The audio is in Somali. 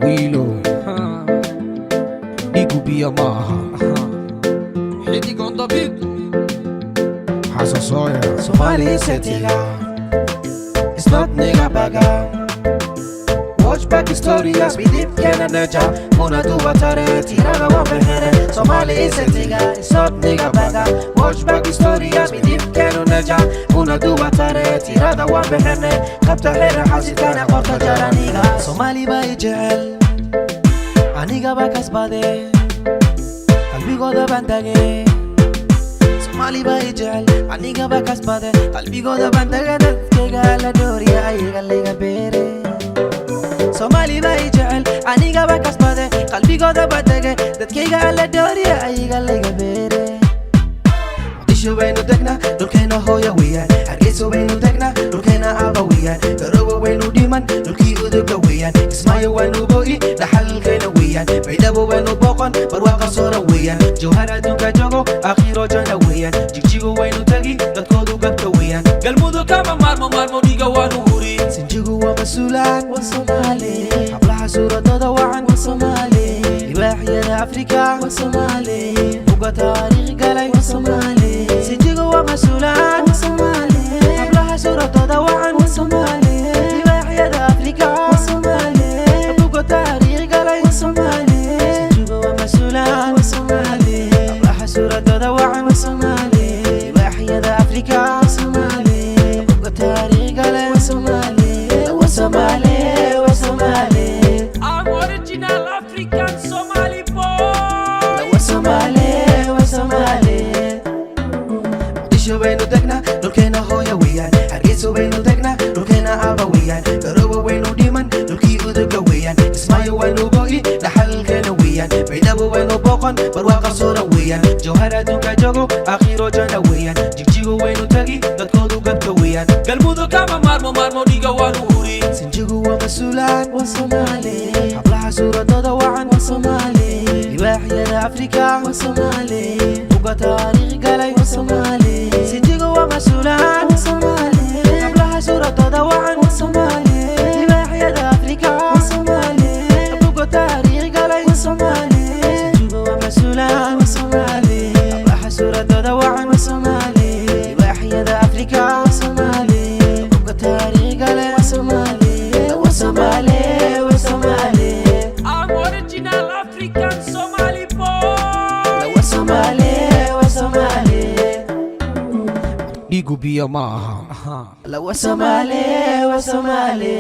Wilo Digubia Maha Hitting on the beat. Hasa Soya Somali Setiga. It's not nigga baga. Watch back the story as we dip can naja. Muna do watare tiraga wa behere. Somali Setiga. It's not nigga baga. Watch back the story as we dip can naja. Muna do watare tiraga wa behere. Kapta hera hasitana qorta jaraniga. Somali bay jehel. Aniga bakas bade. Qalbi goda bandage. Somali bay jehel. Aniga bakas bade. Qalbi goda bandage. Dadkega la doriya ayaga lega bere. Somali bay jehel. Aniga bakas bade. Qalbi goda bandage. Dadkega la doriya ayaga lega bere. Isho baynu tagna dhulkeena hooya weeyaan. Hargeysa baynu tagna dhulkeena aaba weeyaan. Garowe waynu dhiman dhulkii uduga weeyaan. Kismaayo waynu go'i dhaxalkeena weeyaan. Baydhabo waynu booqan barwaaqa soora weeyaan. Jawhar adduunka joogo aakhiro janna weeyaan. Jigjigo waynu tagi dadkoodu gadka weeyaan. Galmudug kama maarmo dhiga waanu huri. Sinjigu waa masuulaan waa Soomaali. Hablaha suuradooda wacan waa Soomaali. Libaaxyada Afrika waa Soomaali. Buga taariikh galay waa Soomaali. Sinjigu waa masuulaan waa Soomaali. Hablaha suuradooda wacan waa Soomaali. Libaaxyada Afrika waa Soomaali. Buga taariikh galay waa Soomaali. Sinjigu waa masuulaan waa Soomaali. Hablaha suuradooda wacan waa Soomaali. Libaaxyada Afrika waa Soomaali. Buga taariikh galay waa Soomaali. Waa Soomaali waa Soomaali. I'm original African Somali boy. Waa Soomaali waa Soomaali. Isho baynu tagna dhulkeena hooya weeyaan. Hargeysa baynu tagna dhulkeena aaba weeyaan. Garowe waynu dhiman dhulkii uduga weeyaan. Kismaayo waynu go'i dhaxalkeena weeyaan. Baydhabo waynu booqan barwaaqa soora weeyaan. Jawhar adduunka joogo aakhiro janna weeyaan. Jigjigo waynu tagi dadkoodu gadka weeyaan. Galmudug kama maarmo dhiga waanu huri. Sinjigu waa masuulaan waa Soomaali. Hablaha suuradooda wacan waa Soomaali. Libaaxyada Afrika waa Soomaali. Buga taariikh galay waa Soomaali. Sinjigu waa masuulaan waa Soomaali. Hablaha suuradooda wacan waa Soomaali. Libaaxyada Afrika waa Soomaali. Buga taariikh galay waa Soomaali. Sinjigu waa masuulaan waa Soomaali. Hablaha suuradooda wacan waa Soomaali. Libaaxyada Afrika waa Soomaali. Buga taariikh galay waa Soomaali. Waa Soomaali waa Soomaali. I'm original African Somali boy. Waa Soomaali waa Soomaali. Digubia Maha Waa Soomaali waa Soomaali.